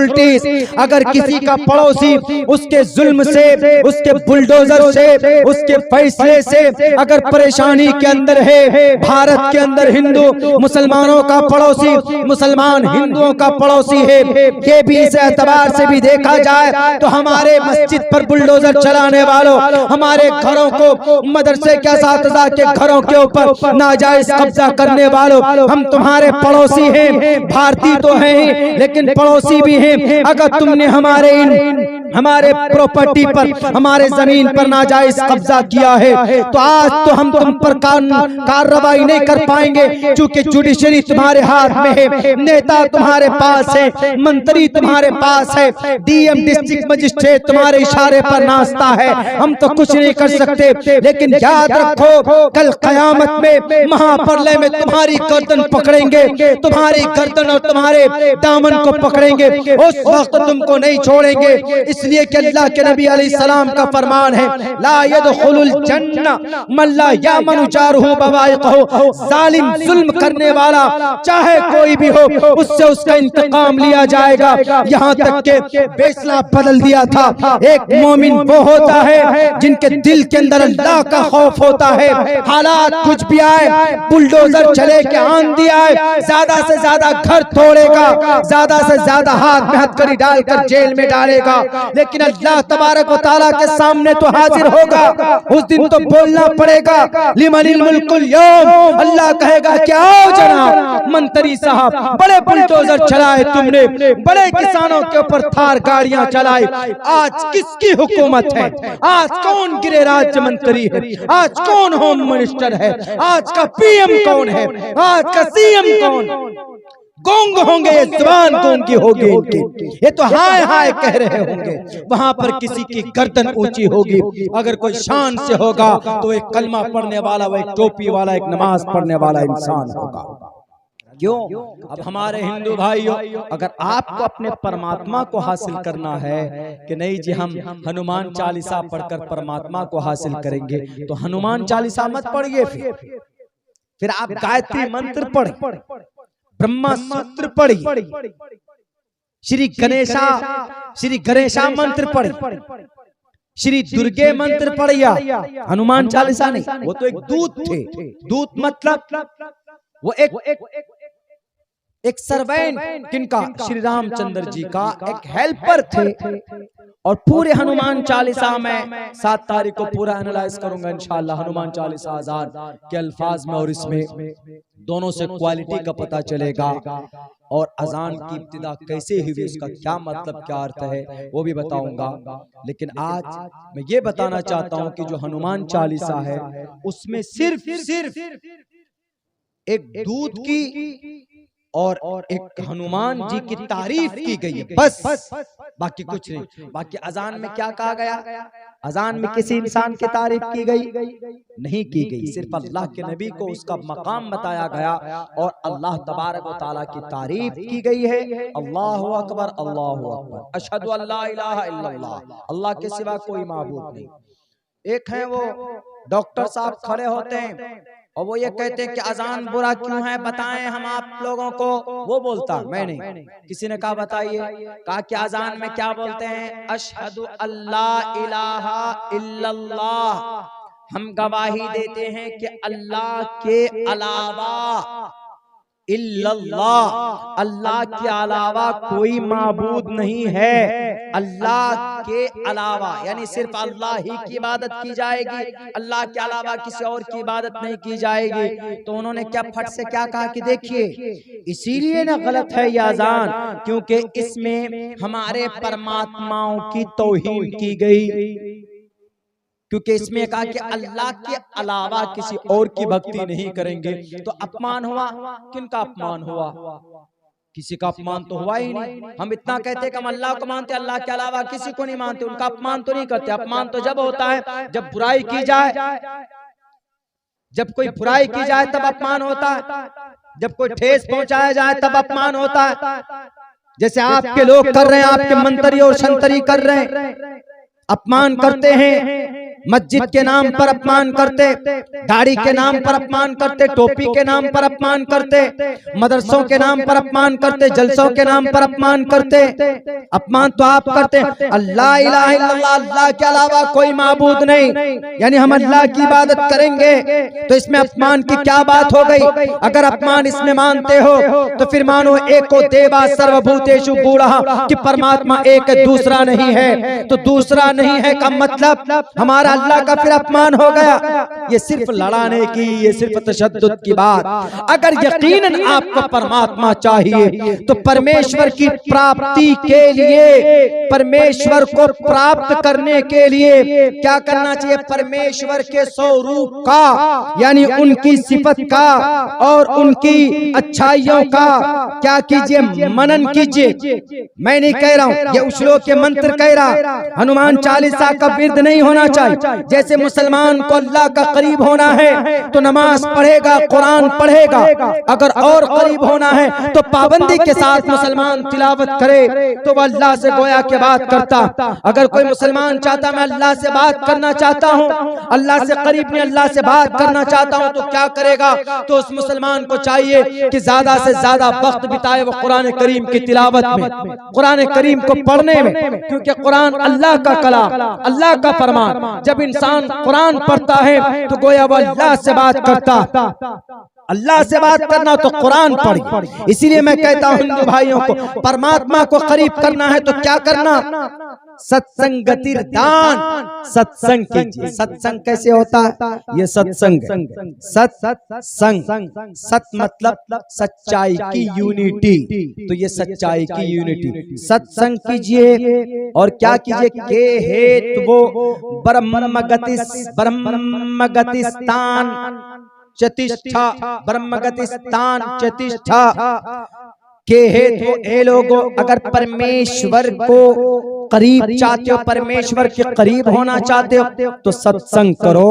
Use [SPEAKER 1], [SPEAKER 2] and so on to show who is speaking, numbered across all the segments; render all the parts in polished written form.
[SPEAKER 1] क्रूल्टीज। अगर किसी का पड़ोसी उसके जुल्म से, उसके बुलडोजर से, उसके फैसले से अगर परेशानी के अंदर है, भारत के अंदर हिंदू मुसलमानों का पड़ोसी, मुसलमान हिंदुओं का पड़ोसी है, ये भी इस एतबार से भी देखा जाए तो हमारे मस्जिद पर बुलडोजर चलाने वालों, हमारे घरों को, मदरसे के असातिज़ा के घरों के ऊपर नाजायज कब्जा करने वालों, हम तुम्हारे पड़ोसी हैं, भारतीय तो हैं ही लेकिन पड़ोसी भी हैं। अगर तुमने हमारे प्रॉपर्टी पर, हमारे जमीन पर नाजायज कब्जा किया है तो आज तो हम तुम पर कार्रवाई नहीं कर पाएंगे, क्योंकि जुडिशरी तुम्हारे हाथ में है, नेता तुम्हारे पास है, मंत्री तुम्हारे पास है, डीएम डिस्ट्रिक्ट मजिस्ट्रेट तुम्हारे इशारे पर नाचता है, हम तो कुछ नहीं कर सकते। लेकिन याद रखो, कल कयामत में महाप्रलय में तुम्हारी गर्दन पकड़ेंगे, तुम्हारी गर्दन और तुम्हारे दामन को पकड़ेंगे, उस वक्त तुमको नहीं छोड़ेंगे। इसलिए कि अल्लाह के नबी अलैहिस्सलाम का फरमान है, ला यदखुलुल जन्नह मन ला यामनु जारुहु बवाइक़हु, जालिम जुल्म करने वाला चाहे कोई भी हो, उससे उसका इंतकाम लिया जाएगा। यहाँ तक के फैसला बदल दिया था। एक मोमिन वो होता है जिनके दिल के अंदर अल्लाह का खौफ होता है, हालात कुछ भी आए, बुलडोजर चले के आंधी आए, ज्यादा से ज्यादा घर तोड़ेगा, ज्यादा से ज्यादा हाथ में हथकड़ी डालकर जेल में डालेगा, लेकिन अल्लाह तबारक व तआला के सामने तो हाजिर होगा। उस दिन तो बोलना पड़ेगा, लिमनिल मुल्कुल यौम, अल्लाह कहेगा कि आओ जनाब मंत्री साहब, बड़े बुलडोजर चलाए तुमने, बड़े किसानों के ऊपर थार गाड़ियां चलाई, आज किसकी हुकूमत है? आज कौन गृह राज्य मंत्री है? आज कौन होम मिनिस्टर है? आज का पीएम कौन है? आज का सीएम कौन? गूंग होंगे, ये जुबान गूंगी होगी इनकी, ये तो हाय हाय कह रहे होंगे। वहां पर किसी की गर्दन ऊंची होगी, अगर कोई शान से होगा तो एक कलमा पढ़ने वाला, वो एक टोपी वाला, एक नमाज पढ़ने वाला इंसान होगा। क्यों? अब हमारे हिंदू भाइयों, अगर आपको अपने परमात्मा को हासिल करना है कि नहीं जी हम हनुमान चालीसा पढ़कर परमात्मा को हासिल करेंगे, तो हनुमान चालीसा मत पढ़िए, फिर आप गायत्री मंत्र पढ़, ब्रह्मा सूत्र पढ़ी, श्री गणेशा मंत्र पढ़ी, श्री दुर्गे मंत्र पढ़िया, हनुमान चालीसा नहीं। वो तो एक दूत थे। दूत मतलब वो एक सर्वेंट, किनका? श्री रामचंद्र जी का एक हेल्पर थे। और पूरे हनुमान चालीसा में 7 तारीख को पूरा एनालाइज करूंगा इंशाअल्लाह, हनुमान चालीसा आजाद के अल्फाज में, और इसमें दोनों से क्वालिटी का पता चलेगा, और अजान की इब्तिदा कैसे हुई, उसका क्या मतलब, क्या अर्थ है, वो भी बताऊंगा। लेकिन आज मैं ये बताना चाहता हूं कि जो हनुमान चालीसा है उसमें सिर्फ एक दूत की और एक हनुमान जी की तारीफ की गई है, बस, बाकी कुछ नहीं। बाकी अजान में क्या कहा गया? अजान में किसी इंसान की तारीफ की गई नहीं की गई, सिर्फ अल्लाह के नबी को उसका मकाम बताया गया और अल्लाह तबारक व तआला की तारीफ की गई है। अल्लाहु अकबर, अल्लाहु अकबर, अशहदु अल्ला इलाहा इल्लल्लाह, अल्लाह के सिवा कोई माबूद नहीं। एक है वो डॉक्टर साहब खड़े होते हैं और वो ये कहते हैं कि अजान बुरा क्यों है, बताएं हम आप लोगों को। वो बोलता, मैं नहीं, किसी ने कहा बताइए, कहा कि अजान में क्या बोलते हैं? अशहदु अल्ला इलाहा इल्लल्लाह, हम गवाही देते हैं कि अल्लाह के अलावा, इल्लल्लाह, अल्लाह के अलावा कोई माबूद नहीं है। अल्लाह के अलावा यानी सिर्फ अल्लाह ही की इबादत की जाएगी, अल्लाह के अलावा किसी और की इबादत नहीं की जाएगी। तो उन्होंने क्या फट से क्या कहा कि देखिए, इसीलिए ना गलत है यह अजान, क्योंकि इसमें हमारे परमात्माओं की तौहीन की गई, क्योंकि इसमें कहा कि अल्लाह के अलावा किसी और की भक्ति नहीं करेंगे। तो अपमान हुआ, किनका अपमान हुआ? किसी का अपमान तो हुआ ही नहीं। हम इतना कहते हैं कि हम अल्लाह को मानते, अल्लाह के अलावा किसी को नहीं मानते, उनका अपमान तो नहीं करते। अपमान तो जब होता है जब बुराई की जाए, जब कोई बुराई की जाए तब अपमान होता है, जब कोई ठेस पहुंचाया जाए तब अपमान होता है। जैसे आपके लोग कर रहे हैं, आपके मंत्री और संतरी कर रहे हैं, अपमान करते हैं, मस्जिद के नाम पर अपमान करते, दाढ़ी के नाम पर अपमान करते, टोपी के नाम पर अपमान करते, मदरसों के नाम पर अपमान करते, जलसों के नाम पर अपमान करते। अपमान तो आप करते, अल्लाह इलाहा इल्लल्लाह, अल्लाह के अलावा कोई माबूद नहीं, यानी हम अल्लाह की इबादत करेंगे, तो इसमें अपमान की क्या बात हो गई? अगर अपमान इसमें मानते हो तो फिर मानो एको देवा सर्वभूतेषु गूढ़ः, कि परमात्मा एक है, दूसरा नहीं है। तो दूसरा नहीं है का मतलब हमारा अल्लाह का फिर अपमान हो गया। ये सिर्फ लड़ाने की, ये सिर्फ तशद्दुद की बात। अगर यकीनन आपको परमात्मा चाहिए तो परमेश्वर की प्राप्ति के लिए, परमेश्वर को प्राप्त करने के लिए क्या करना चाहिए? परमेश्वर के स्वरूप का, यानी उनकी सिफत का और उनकी अच्छाइयों का क्या कीजिए? मनन कीजिए। मैं नहीं कह रहा हूं, ये श्लोक के मंत्र कह रहा। हनुमान चालीसा का विर्द नहीं होना चाहिए। जैसे मुसलमान को अल्लाह का करीब होना है तो नमाज पढ़ेगा, कुरान पढ़ेगा। अगर और करीब होना है तो पाबंदी के साथ मुसलमान तिलावत करे तो वह अल्लाह से गोया के बात करता। अगर कोई मुसलमान चाहता मैं अल्लाह से बात करना चाहता हूँ, अल्लाह से करीब में अल्लाह से बात करना चाहता हूँ, तो क्या करेगा? तो उस मुसलमान को चाहिए कि ज्यादा से ज्यादा वक्त बिताए वो कुरान करीम की तिलावत में, कुरान करीम को पढ़ने में, क्योंकि कुरान अल्लाह का कलाम, अल्लाह का फरमान। जब इंसान कुरान पढ़ता है तो गोया वो अल्लाह से बात करता। अल्लाह से बात करना तो कुरान पढ़ी। इसीलिए मैं कहता हूं हिंदू भाइयों को, परमात्मा को करीब करना है तो क्या करना? सत्संगतिर दान, सत्संग कीजिए। सत्संग कैसे होता है? ये सत्संग, सत्संग, सत मतलब सच्चाई की यूनिटी, तो ये सच्चाई की यूनिटी। सत्संग कीजिए और क्या कीजिए? के हेतु वो ब्रह्मगतिस्तान चतिष्ठा, ब्रह्मगतिस्तान चतिष्ठा के हेतु ए लोगों, अगर परमेश्वर को करीब चाहते हो, परमेश्वर के करीब होना चाहते हो तो सत्संग करो,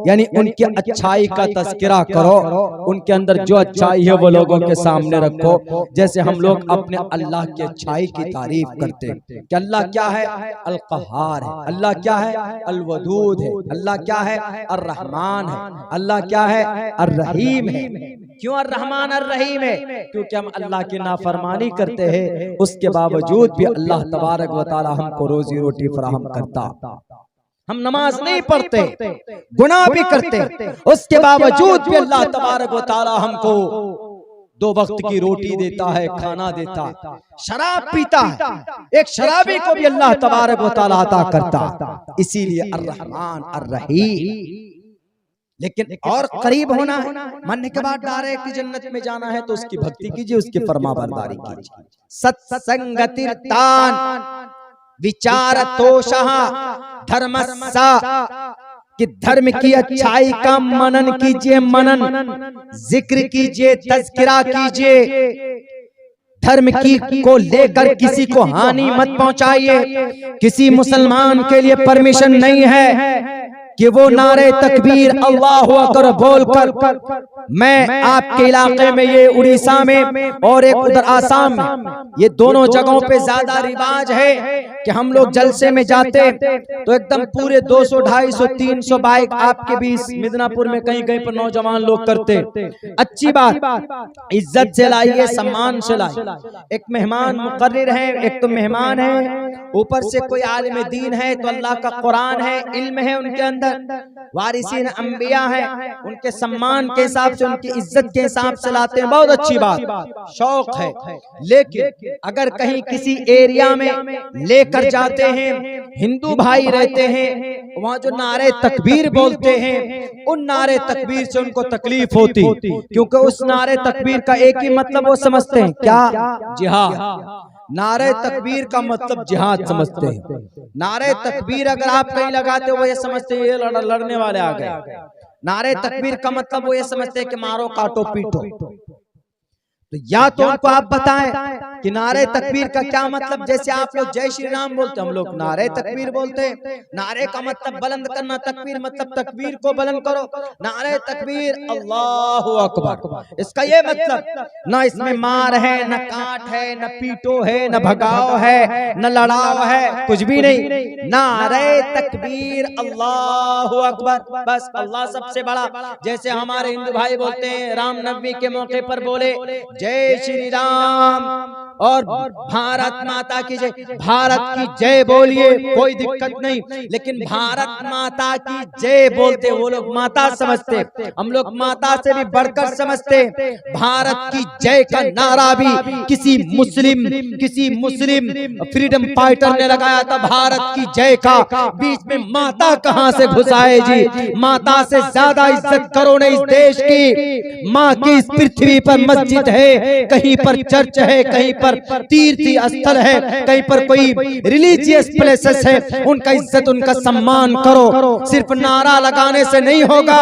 [SPEAKER 1] यानी उनकी अच्छाई का तज़किरा करो, उनके अंदर जो अच्छाई है वो लोगों के सामने रखो। जैसे हम लोग अपने अल्लाह की अच्छाई की तारीफ करते हैं कि अल्लाह क्या है? अल क़हार है, अल्लाह क्या है? अल वदूद है, अल्लाह क्या है? अर रहमान है, अल्लाह क्या है? अर रहीम है। क्यों अर रहमान अर रहीम है? क्योंकि हम अल्लाह की नाफरमानी करते हैं, उसके बावजूद भी अल्लाह तबारक व तआला हमको रोजी रोटी फराहम करता। हम नमाज नहीं पढ़ते, गुनाह भी करते, उसके बावजूद भी अल्लाह तबारक व तआला हमको 2 वक्त की रोटी देता है, खाना देता। शराब पीता है, एक शराबी को भी अल्लाह तबारक व तआला अता करता। इसीलिए अर रहमान अर रहीम। लेकिन और करीब होना है, मरने के बाद डायरेक्ट जन्नत में जाना है तो उसकी भक्ति कीजिए, उसकी फरमाबरदारी कीजिए। सत्संगतिर तान विचारतोषः धर्मस्सा, कि धर्म की अच्छाई का मनन कीजिए, मनन, जिक्र कीजिए, तज़किरा कीजिए। धर्म की को लेकर किसी को हानि मत पहुंचाइए। किसी मुसलमान के लिए परमिशन नहीं है कि वो नारे तकबीर अल्लाहु अकबर बोलकर, मैं आपके इलाके में, ये उड़ीसा में और एक उधर आसाम में, ये दोनों जगहों पे ज्यादा रिवाज है कि हम लोग जलसे में जाते तो एकदम पूरे 200, 250, 300 बाइक आपके बीच मिदनापुर में कहीं कहीं पर नौजवान लोग करते। अच्छी बात, इज्जत से लाइए, सम्मान से लाइए। एक मेहमान मुकर्रिर है, एक तो मेहमान है, ऊपर से कोई आलिम दीन है, तो अल्लाह का कुरान है, इल्म है उनके अंदर, वारिसीन अंबिया है, उनके सम्मान के हिसाब से, उनकी इज्जत के हिसाब से लाते हैं। बहुत अच्छी बात, शौक है। लेकिन अगर कहीं किसी एरिया में लेकर जाते हैं, हिंदू भाई रहते हैं, वहाँ जो नारे तकबीर बोलते हैं, उन नारे तकबीर से उनको तकलीफ होती, क्योंकि उस नारे तकबीर का एक ही मतलब वो समझते हैं, क्या? जिहाद। नारे तकबीर का मतलब जिहाद समझते हैं। नारे तकबीर अगर आप कहीं लगाते हो वो ये समझते हैं ये लड़ने वाले आ गए। नारे तकबीर का मतलब वो ये समझते हैं कि मारो, काटो, पीटो। तो या तो उनको आप बताएं कि नारे तकबीर का क्या मतलब? जैसे आप लोग जय श्री राम बोलते, हम लोग नारे तकबीर बोलते हैं। नारे का मतलब बुलंद करना, तकबीर मतलब तकबीर को बुलंद करो। नारे तकबीर अल्लाहु अकबर, इसका ये मतलब ना इसमें मार है, न काट है, न पीटो है, न भगाओ है, न लड़ाओ है, कुछ भी नहीं। नारे तकबीर अल्लाहु अकबर, बस अल्लाह सबसे बड़ा। जैसे हमारे हिंदू भाई बोलते हैं रामनवमी के मौके पर बोले जय श्री राम और भारत माता की जय, भारत की जय बोलिए, कोई दिक्कत नहीं। लेकिन भारत माता की जय बोलते वो लोग माता समझते, हम लोग माता से भी बढ़कर समझते। भारत की जय का नारा भी किसी मुस्लिम फ्रीडम फाइटर ने लगाया था। भारत की जय का बीच में माता कहां से घुस आए जी? माता से ज्यादा इज्जत करो ने इस देश की। माँ की इस पृथ्वी पर मस्जिद है, कहीं पर चर्च है, कहीं पर तीर्थ स्थल है, कहीं पर कोई रिलीजियस प्लेसेस है, उनका इज्जत उनका सम्मान करो। सिर्फ नारा लगाने से नहीं होगा।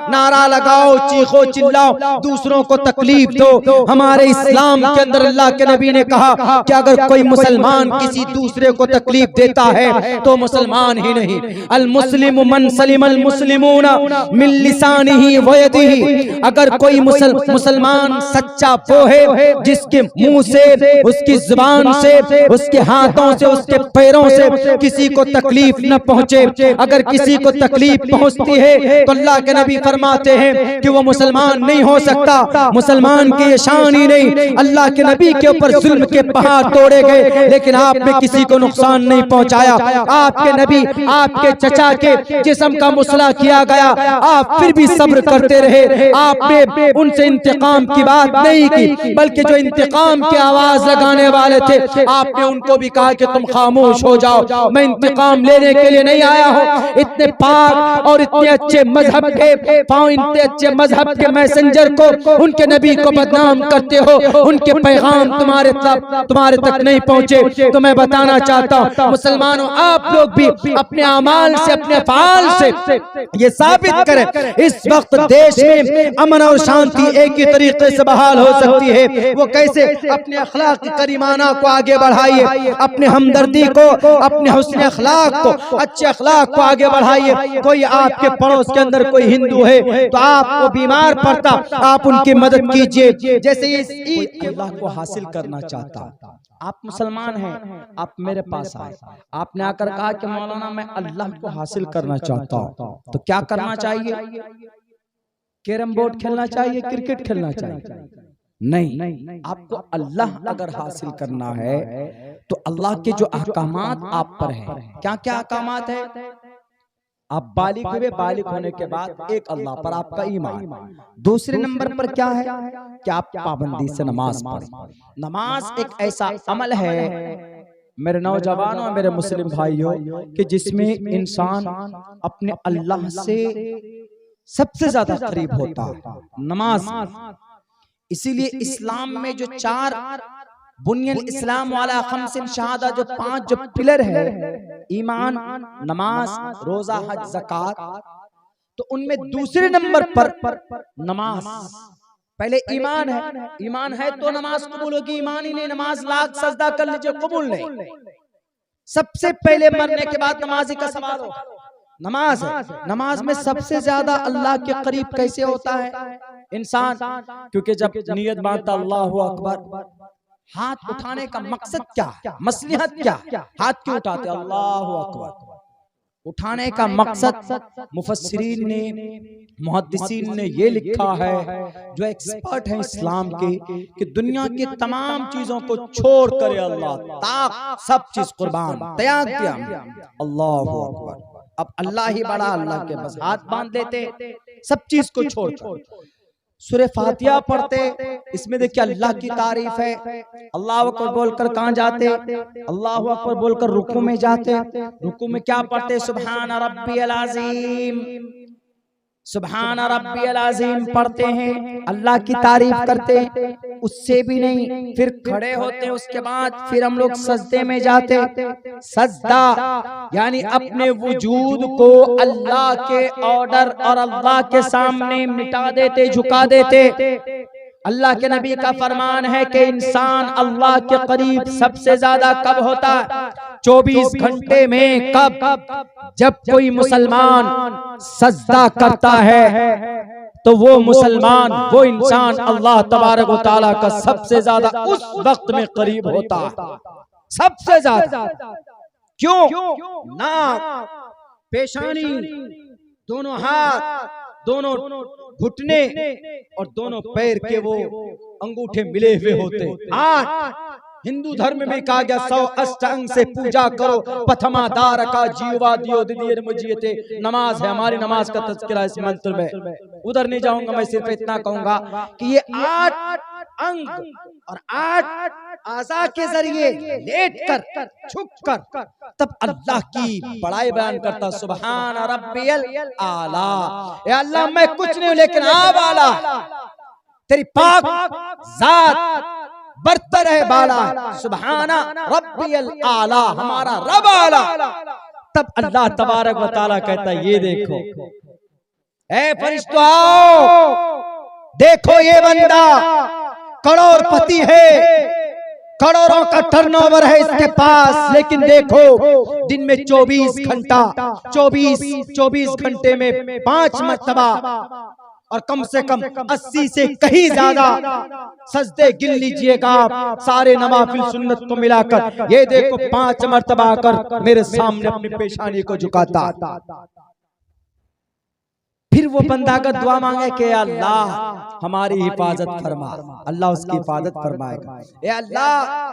[SPEAKER 1] नारा लगाओ, चीखो चिल्लाओ, दूसरों को तकलीफ दो। हमारे इस्लाम के अंदर अल्लाह के नबी ने कहा कि अगर कोई मुसलमान किसी दूसरे को तकलीफ देता है तो मुसलमान ही नहीं, अल मुस्लिम मन सलिमल मुस्लिमून मिन लिसानिही व यदिही। अगर कोई मुसलमान सच्चा वो है जिसके मुंह से, उसकी जुबान से, उसके हाथों से, उसके पैरों से किसी को तकलीफ न पहुंचे। अगर किसी को तकलीफ पहुंचती है तो अल्लाह के नबी फरमाते हैं कि वो मुसलमान नहीं हो सकता। मुसलमान की ये शान ही नहीं, अल्लाह के नबी के ऊपर जुल्म के पहाड़ तोड़े गए लेकिन आपने किसी को नुकसान नहीं पहुंचाया। आपके नबी, आपके चचा के जिस्म का मुसला किया गया, आप फिर भी सब्र करते रहे। आपने उनसे इंतकाम की बात नहीं की, बल्कि जो इंतकाम की आवाज लगाने वाले थे आपने उनको भी कहा कि तुम खामोश हो जाओ, मैं इंतकाम लेने के लिए नहीं आया हूँ। इतने पाक और इतने अच्छे मजहब के, इतने अच्छे मजहब के मैसेंजर को, उनके नबी को बदनाम करते हो, उनके पैगाम तुम्हारे तक नहीं पहुंचे। तो मैं बताना चाहता हूँ मुसलमानों, आप लोग भी अपने अमाल से, अपने अफ़आल से ये साबित करें इस वक्त देश में अमन और शांति एक ही तरीके से बहाल हो सकती है। वो कैसे? अपने अखलाक करीमाना को आगे बढ़ाइए, अपने हमदर्दी को, अपने हुस्न अखलाक को, अच्छे अखलाक को आगे बढ़ाइए। कोई आपके पड़ोस के अंदर कोई हिंदू है तो आपको बीमार पड़ता, आप उनकी मदद कीजिए। जैसे अल्लाह को हासिल करना चाहता, आप मुसलमान हैं, आप मेरे पास आए, आपने आकर कहा कि मौलाना मैं अल्लाह को हासिल करना चाहता हूं, तो क्या करना चाहिए? कैरम बोर्ड खेलना चाहिए, क्रिकेट खेलना चाहिए? नहीं, आपको अल्लाह अगर हासिल करना है तो अल्लाह के जो अहकामात आप पर हैं, क्या क्या अहकामात है? आप बालिग हुए, बालिग होने के बाद एक अल्लाह पर आपका ईमान। दूसरे नंबर पर क्या है कि आप पाबंदी से नमाज पढ़ें। नमाज एक ऐसा अमल है मेरे नौजवानों, मेरे मुस्लिम भाइयों, कि जिसमें इंसान अपने अल्लाह से सबसे ज्यादा करीब होता है, नमाज। इसीलिए इस्लाम में जो 4 बुनियाद इस्लाम वाला खमसिन शहादा, जो 5 जो पिलर है, ईमान, नमाज, रोजा, हज, ज़कात, तो उनमें दूसरे नंबर पर नमाज। पहले ईमान है, ईमान है तो नमाज कबूल होगी, ईमान ही नहीं, नमाज लाख सजदा कर लीजिए कबूल नहीं। सबसे पहले मरने के बाद नमाजी का सवाल हो, नमाज है। नमाज में सबसे ज्यादा अल्लाह के करीब कैसे होता है इंसान? क्योंकि जब नियत बांधता अल्लाहु अकबर, हाथ उठाने का मकसद क्या है, मसलहत क्या है? हाथ क्यों उठाते? अल्लाहु अकबर। उठाने का मकसद मुफस्सिरीन ने, मुहद्दिसीन ने ये लिखा है, जो एक्सपर्ट हैं इस्लाम के, कि दुनिया की तमाम चीजों को छोड़ कर अल्लाह ताक सब चीज कुर्बान त्याग दिया, अल्लाहु अकबर। अब अल्लाह ही बड़ा, अल्लाह के बस हाथ बांध देते, सब चीज को छोड़ सूरह फातिहा पढ़ते। इसमें देखिए अल्लाह की तारीफ है, अल्लाह अकबर बोलकर कहां जाते? अल्लाह अकबर बोलकर रुकू में जाते। रुकू में क्या पढ़ते? सुभान रब्बियल अज़ीम, सुभान रब्बियल अज़ीम पढ़ते हैं, अल्लाह की तारीफ करते हैं। उससे भी नहीं, फिर खड़े होते, उसके बाद फिर हम लोग सजदे में जाते। सजदा यानी अपने वजूद को अल्लाह के ऑर्डर और अल्लाह के सामने मिटा देते, झुका देते। अल्लाह के नबी का फरमान है कि इंसान अल्लाह के करीब सबसे ज्यादा कब होता है? 24 घंटे में। कब? जब कोई मुसलमान सजदा करता है तो वो मुसलमान, वो इंसान अल्लाह तबारक व तआला का सबसे ज्यादा उस वक्त में करीब होता है, सबसे ज्यादा। क्यों? नाक, पेशानी, दोनों हाथ, दोनों घुटने और दोनों पैर के वो अंगूठे मिले हुए होते। 8 हिंदू धर्म में कहा गया 100 अष्टांग से पूजा करो। प्रथमा दार का जीवा दियो दिदियर मुझियते। नमाज है, हमारी नमाज का तज़किरा इस मंत्र में। उधर नहीं जाऊंगा, मैं सिर्फ इतना कहूंगा कि ये 8 अंग और 8 आज़ा के जरिए लेट कर, झुक कर, तब अल्लाह की बड़ाई बयान करता, सुभान रब्बियल आला। या अल्लाह मैं कुछ नहीं हूं लेकिन आप आला, तेरी पाक जात बरतर है बाला, सुभाना रब्बियल आला, हमारा रब आला। तब अल्लाह तबारक व तआला कहता है ये देखो ए फरिश्तों आओ, देखो ये बंदा करोड़पति है, करोड़ों का टर्नओवर है इसके पास, लेकिन देखो दिन में 24 घंटा, 24 घंटे में 5 मर्तबा और कम से कम 80 से कहीं ज्यादा सजदे गिन लीजिएगा आप सारे नवाफिल सुन्नत को मिलाकर। ये देखो 5 मर्तबा आकर मेरे सामने अपनी पेशानी को झुकाता। फिर वो बंदा का दुआ मांगे कि अल्लाह हमारी हिफाजत फरमा, अल्लाह उसकी हिफाजत फरमाएगा। ए अल्लाह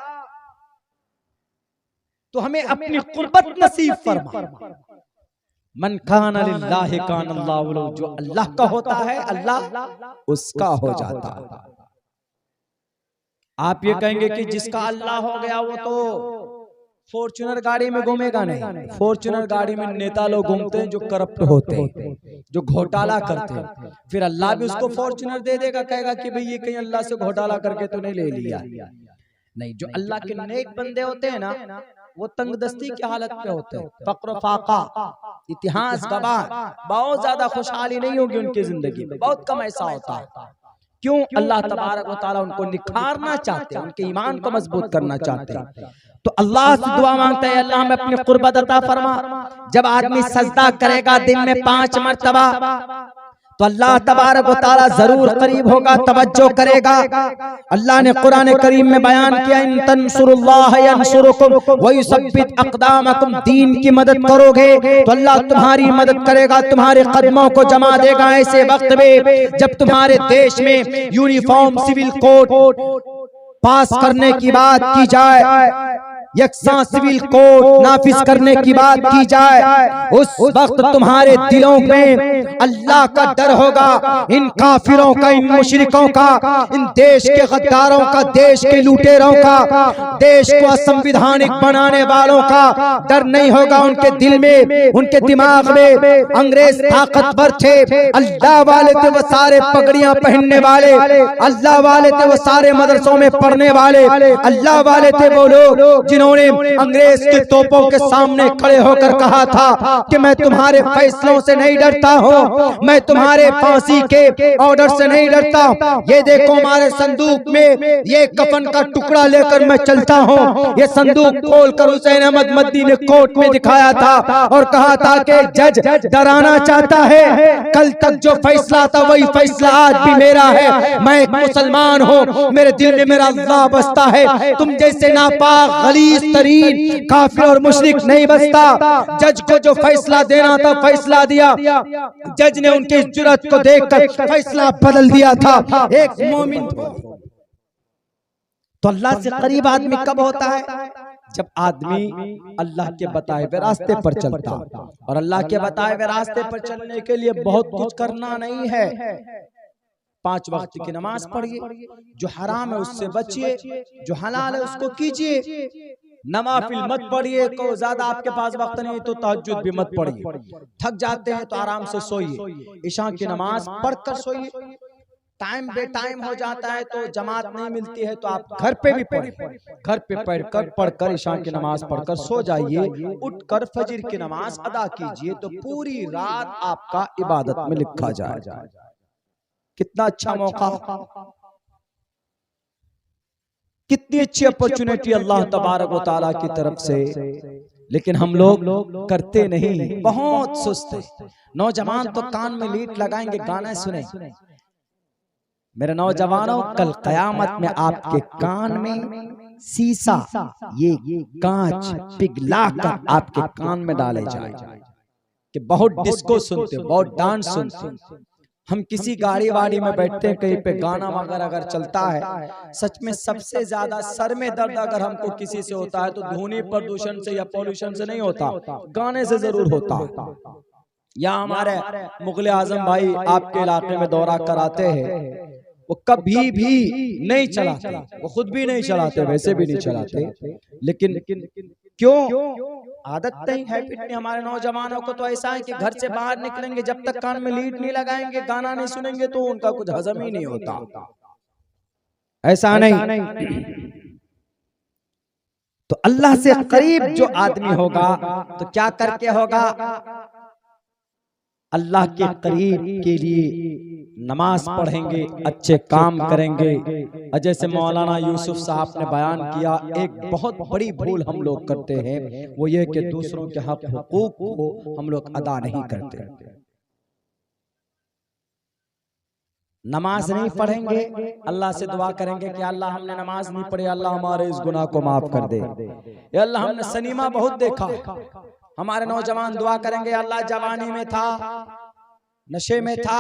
[SPEAKER 1] तो हमें अपनी कुर्बत नसीब फरमा। मन कान लिल्लाहि कान अल्लाहु लहु, जो अल्लाह का होता है अल्लाह उसका हो जाता है। आप ये कहेंगे कि जिसका अल्लाह हो गया वो तो फॉर्च्यूनर गाड़ी में घूमेगा नहीं। फॉर्च्यूनर गाड़ी में नेता लोग घूमते हैं जो करप्ट होते हैं, जो घोटाला करते हैं। फिर अल्लाह भी उसको फॉर्च्यूनर दे देगा, कहेगा कि भाई ये कहीं अल्लाह से घोटाला करके तो नहीं ले लिया। नहीं, जो अल्लाह के नेक बंदे होते हैं ना वो तंगदस्ती की हालत में होते हैं, फक्र फाका, इतिहास गवाह, बहुत ज्यादा खुशहाली नहीं होगी उनकी जिंदगी में, बहुत कम ऐसा होता है। क्यों? अल्लाह तबारक व तआला उनको निखारना चाहते हैं, उनके ईमान को मजबूत करना चाहते हैं। तो अल्लाह से दुआ मांगता है अल्लाह हमें अपनी कुर्बत अता फरमा। जब आदमी सजदा करेगा दिन में 5 मर्तबा तो अल्लाह तबारक व तआला जरूर करीब होगा, तवज्जो करेगा। अल्लाह ने कुरान करीम में बयान किया, इन तंसुरुल्लाह यंसुरुकुम व युसब्बित अक़दामकुम, दीन की मदद करोगे तो अल्लाह तुम्हारी मदद करेगा, तुम्हारे कदमों को जमा देगा। ऐसे वक्त में जब तुम्हारे देश में यूनिफॉर्म सिविल कोड पास करने की बात की जाए, यकसा सिविल कोड नाफिज करने की बात की जाए, उस वक्त तुम्हारे दिलों में अल्लाह का डर होगा। इन काफिरों का, इन मुशरिकों का, इन देश के गद्दारों का, देश के लुटेरों का, देश को असंविधानिक बनाने वालों का डर नहीं होगा उनके दिल में, उनके दिमाग में। अंग्रेज ताकतवर थे, अल्लाह वाले थे वो सारे पगड़ियां पहनने वाले, अल्लाह वाले थे वो सारे मदरसों में पढ़ने वाले, अल्लाह वाले थे वो लोग जिन्होंने अंग्रेज के तोपों के सामने खड़े होकर कहा था कि मैं तुम्हारे फैसलों से नहीं डरता हूँ, मैं तुम्हारे फांसी के ऑर्डर से नहीं डरता। ये देखो हमारे संदूक में ये कफन का टुकड़ा लेकर मैं चलता हूँ। ये संदूक खोलकर हुसैन अहमद मदनी ने कोर्ट में दिखाया था और कहा था कि जज डराना चाहता है, कल तक जो फैसला था वही फैसला आज भी मेरा है। मैं एक मुसलमान हूँ, मेरे दिल में मेरा अल्लाह बसता है। तुम जैसे नापाक गलीज तरीन काफिर और मुशरिक नहीं बसता। जज को जो फैसला देना था फैसला दिया, जज ने उनकी जुर्रत को देखकर फैसला बदल दिया था। एक मोमिन तो अल्लाह से करीब आदमी कब होता है? जब आदमी अल्लाह के बताए हुए रास्ते पर चलता। और अल्लाह के बताए हुए रास्ते पर चलने के लिए बहुत कुछ करना नहीं है। 5 वक्त की नमाज पढ़िए, जो हराम है उससे बचिए, जो हलाल है उसको कीजिए। नवाफिल मत पढ़िए, को ज्यादा आपके पास वक्त नहीं तो तहज्जुद भी मत पढ़िए। थक जाते हैं तो आराम से सोइए, इशा की नमाज पढ़कर सोइए। टाइम बे टाइम हो जाता है तो जमात नहीं मिलती है तो आप घर पे भी पढ़िए, घर पे पढ़कर इशा की नमाज पढ़कर सो जाइए। उठकर फजर की नमाज अदा कीजिए तो पूरी रात आपका इबादत में लिखा जाए। कितना अच्छा मौका, कितनी अच्छी अपॉर्चुनिटी अल्लाह तबारक व तआला की तरफ से, लेकिन हम लोग करते नहीं, बहुत सुस्त है। नौजवान तो कान में लीड लगाएंगे, गाना सुने। मेरे नौजवानों, कल कयामत में आपके कान में शीशा, ये कांच पिघला कर आपके कान में डाले जाए कि बहुत डिस्को सुनते हो, बहुत डांस सुनते हो। हम किसी गाड़ी वाड़ी में बैठते हैं, कहीं पे गाना वगैरह अगर चलता है, सच में सबसे ज्यादा सर में दर्द अगर हमको किसी से होता है तो ध्वनि प्रदूषण से या पॉल्यूशन से नहीं होता, गाने से जरूर होता। या हमारे मुगल आजम भाई आपके इलाके में दौरा कराते हैं, वो कभी भी नहीं चलाते, वो खुद भी नहीं चलाते, वैसे भी नहीं चलाते, लेकिन क्यों? आदत नहीं, हैबिट नहीं। हमारे नौजवानों को तो ऐसा है कि घर से बाहर निकलेंगे, जब तक कान में लीड नहीं लगाएंगे, गाना नहीं सुनेंगे, तो उनका कुछ हजम ही नहीं होता। ऐसा नहीं। तो अल्लाह से करीब जो आदमी होगा तो क्या करके होगा? अल्लाह के करीब के लिए नमाज पढ़ेंगे, अच्छे काम करेंगे। जैसे मौलाना यूसुफ साहब ने बयान किया, एक बहुत बड़ी भूल हम लोग करते हैं, वो ये कि दूसरों के हक हुकूक को हम लोग अदा नहीं करते। नमाज नहीं पढ़ेंगे, अल्लाह से दुआ करेंगे कि अल्लाह हमने नमाज नहीं पढ़ी, अल्लाह हमारे इस गुनाह को माफ कर दे। या अल्लाह हमने सनीमा बहुत देखा, हमारे नौजवान दुआ करेंगे, अल्लाह जवानी में था, नशे में था,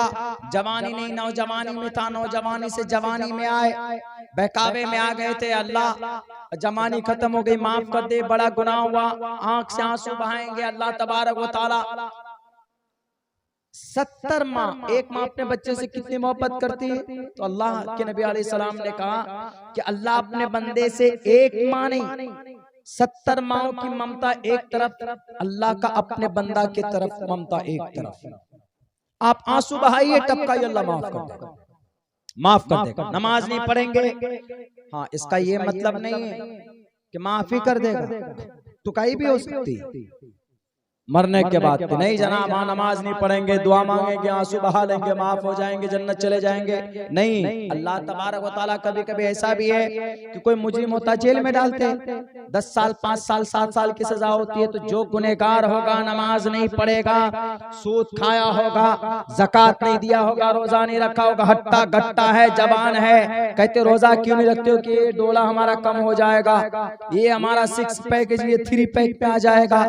[SPEAKER 1] जवानी नहीं नौजवानी में था, नौजवानी से जवानी में आए, बहकावे में आ गए थे, अल्लाह जवानी खत्म हो गई, माफ कर दे, बड़ा गुनाह हुआ, आंख से आंसू बहाएंगे। अल्लाह तबारक व तआला 70 माँ, एक माँ अपने बच्चे से कितनी मोहब्बत करती है, तो अल्लाह के नबी अलैहि सलाम ने कहा कि अल्लाह अपने बंदे से एक माँ नहीं 70 माओं की ममता एक तरफ, अल्लाह का अपने बंदा की तरफ ममता एक तरफ। आप आंसू बहाइए, टपकाइए, अल्लाह माफ कर देगा, माफ कर देगा। नमाज नहीं पढ़ेंगे, हाँ, इसका ये मतलब नहीं है कि माफी कर देगा, तो कहीं भी हो सकती है मरने के बाद। नहीं जनाब, हाँ नमाज नहीं पढ़ेंगे, दुआ मांगेंगे, आंसू बहा लेंगे, माफ हो जाएंगे, जन्नत चले जाएंगे, नहीं। अल्लाह तबारक व तआला कभी कभी ऐसा भी है कि कोई मुजरिम होता जेल में डालते, 10 साल 5 साल 7 साल की सजा होती है। तो जो गुनहगार होगा, नमाज नहीं पढ़ेगा, सूद खाया होगा, ज़कात नहीं दिया होगा, रोजा नहीं रखा होगा, हट्टा गट्टा है, जवान है, कहते रोजा क्यों नहीं रखते हो कि ये डोला हमारा कम हो जाएगा, ये हमारा 6 पैक ये 3 पैक पे आ जाएगा।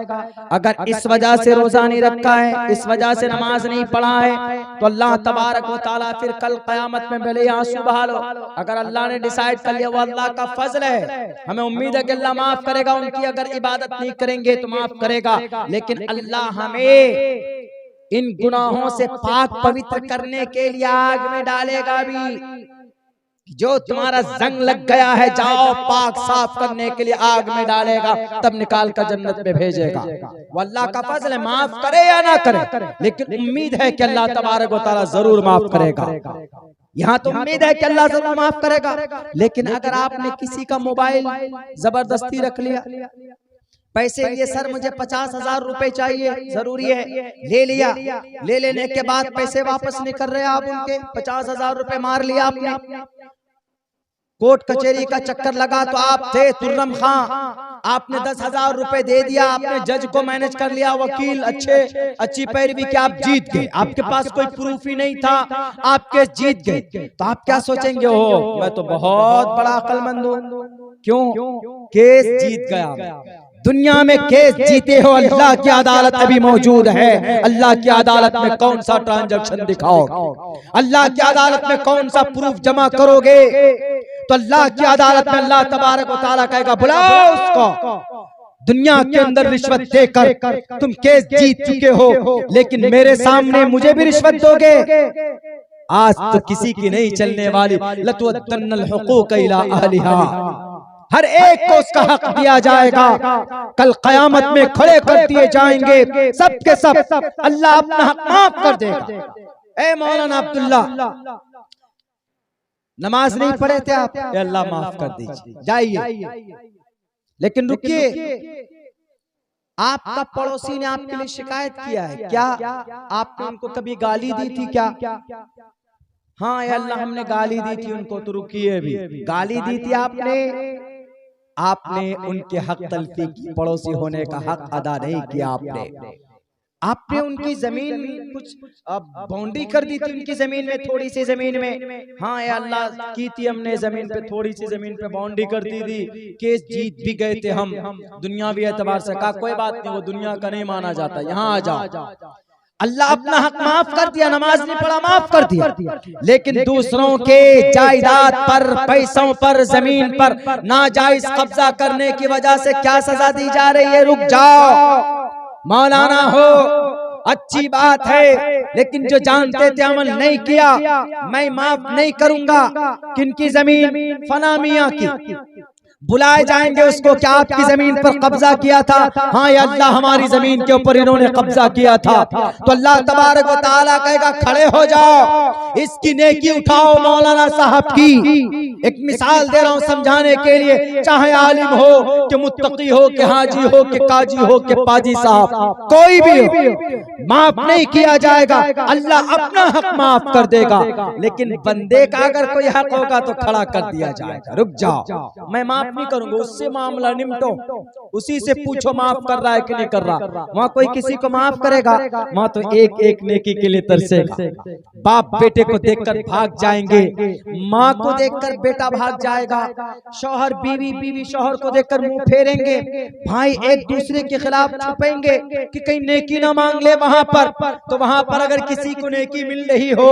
[SPEAKER 1] अगर इस वजह से रोजा नहीं रखा है, इस वजह से नमाज नहीं पढ़ा है, तो अल्लाह तबारक व तआला फिर कल क़यामत में भले आंसू बहा लो, अगर अल्लाह ने डिसाइड कर लिया, वो अल्लाह का फजल है, हमें उम्मीद है कि अल्लाह माफ करेगा, उनकी अगर इबादत नहीं करेंगे तो माफ करेगा, लेकिन अल्लाह हमें इन गुनाहों से पाक पवित्र करने के लिए आग में डालेगा भी। जो तुम्हारा जंग लग गया है, जाओ पाक साफ करने के लिए आग में डालेगा, तब निकाल कर जन्नत में भेजेगा। वो अल्लाह का फजल है, माफ करे या ना करे, लेकिन उम्मीद है कि अल्लाह तबारक व तआला जरूर माफ करेगा। यहाँ तो उम्मीद है कि अल्लाह जरूर माफ करेगा, लेकिन अगर आपने किसी का मोबाइल जबरदस्ती रख लिया, पैसे लिए, सर मुझे 50,000 रुपए चाहिए, जरूरी है, ले लिया, ले लेने के बाद पैसे वापस नहीं कर रहे आप उनके, 50,000 रुपए मार लिया आपने, कोर्ट कचहरी का चक्कर लगा तो आप थे तुर्रम खां, आपने 10,000 रुपए दे दिया, आपने जज को मैनेज कर लिया, वकील अच्छी पैरवी के आप जीत गए, आपके पास कोई प्रूफ ही नहीं था, आप केस जीत गए, तो आप क्या सोचेंगे? हो मैं तो बहुत बड़ा अक्लमंद हूँ, क्यों? केस जीत गया। दुनिया में केस जीते हो, अल्लाह की अदालत अभी मौजूद है, अल्लाह की अदालत में कौन सा ट्रांजैक्शन दिखाओ, अल्लाह की अदालत में कौन सा प्रूफ जमा करोगे, तो अल्लाह की अदालत में अल्लाह तबारक व तआला कहेगा बुलाओ उसको। दुनिया के अंदर रिश्वत देकर तुम केस जीत चुके हो, लेकिन मेरे सामने मुझे भी रिश्वत दोगे? आज तो किसी की नहीं चलने वाली, लतुअद्दन्नल हुकूक इला अहलिहा, हर एक को उसका हक दिया जाएगा, कल क़यामत में खड़े कर दिए जाएंगे, सब के सब अल्लाह अपना हक माफ कर देगा। ए मौलाना अब्दुल्ला, नमाज नहीं पढ़े थे आप, अल्लाह माफ कर दीजिए, जाइए। लेकिन रुकिए, आपका पड़ोसी ने आपके लिए शिकायत किया है क्या? आपने उनको कभी गाली दी थी क्या? हाँ या अल्लाह हमने गाली दी थी उनको, तो रुकिए भी, गाली दी थी आपने, आपने उनके हक तलफी की, पड़ोसी होने का हक अदा नहीं किया आपने उनकी जमीन कुछ बाउंड्री कर दी थी उनकी जमीन में, थोड़ी सी जमीन में। हाँ या अल्लाह की थी हमने जमीन पे, थोड़ी सी जमीन पे बाउंड्री कर दी थी, केस जीत भी गए थे हम दुनियावी एतबार से। कहा कोई बात नहीं, वो दुनिया का नहीं माना जाता, यहाँ आ जाओ। अल्लाह अपना हक माफ कर दिया, नमाज नहीं पढ़ा माफ कर दिया, लेकिन दूसरों के जायदाद पर, पैसों पर, जमीन पर नाजायज कब्जा करने की वजह से क्या सजा दी जा रही है? रुक जाओ, मौलाना हो अच्छी बात है, लेकिन जो जानते थे अमल नहीं किया, मैं माफ नहीं करूंगा। किनकी जमीन? फना मियां की। बुलाए जाएंगे उसको, क्या आपकी जमीन पर कब्जा किया था? हाँ या अल्लाह हमारी जमीन के ऊपर इन्होंने कब्जा किया था। तो अल्लाह तबारक व तआला कहेगा खड़े हो जाओ, इसकी नेकी उठाओ। मौलाना साहब की एक मिसाल दे रहा हूँ समझाने के लिए, चाहे आलिम हो कि मुत्तकी हो कि हाजी हो कि काजी हो कि पाजी साहब, कोई भी हो, माफ नहीं किया जाएगा। अल्लाह अपना हक माफ कर देगा, लेकिन बंदे का अगर कोई हक होगा तो खड़ा कर दिया जाएगा। रुक जाओ, मैं माफ नहीं करूंगा, उससे मामला निपटो, उसी से पूछो माफ कर रहा है कि नहीं कर रहा। वहाँ कोई किसी को माफ करेगा? वहाँ तो एक एक नेकी के लिए तरसेगा। बाप बेटे को देखकर भाग जाएंगे, माँ को देखकर बेटा भाग जाएगा, शौहर बीवी, बीवी शौहर को देखकर मुंह फेरेंगे, भाई एक दूसरे के खिलाफ छुपेंगे कि कहीं नेकी ना मांग ले वहां पर। तो वहां पर अगर किसी को नेकी मिल रही हो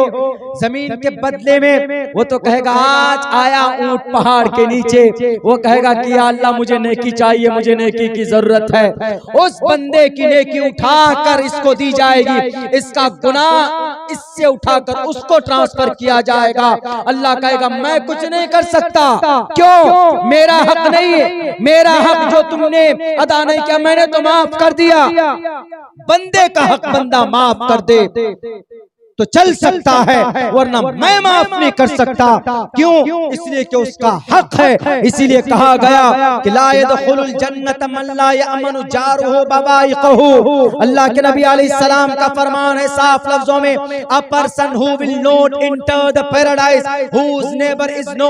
[SPEAKER 1] जमीन के बदले में, वो तो कहेगा आज आया ऊंट पहाड़ के नीचे, वो कहेगा कि या अल्लाह मुझे नेकी चाहिए, मुझे नेकी की जरूरत है। उस बंदे की नेकी उठाकर इसको दी जाएगी, इसका गुनाह इससे उठाकर उसको ट्रांसफर किया जाएगा। अल्लाह कहेगा मैं कुछ नहीं कर सकता, क्यों? मेरा हक नहीं है, मेरा हक जो तुमने अदा नहीं किया मैंने तो माफ कर दिया। बंदे का हक बंदा माफ कर दे तो चल सकता है, वरना मैं माफ नहीं कर सकता। क्यों? इसलिए कि उसका हक है। इसीलिए कहा गया कि ला यदखुलुल जन्नत मन ला यअमनु जारुहु बवाइक़हु। अल्लाह के नबी अलैहिस्सलाम का फरमान है साफ लफ्जों में, a person who will not enter the paradise whose neighbour is no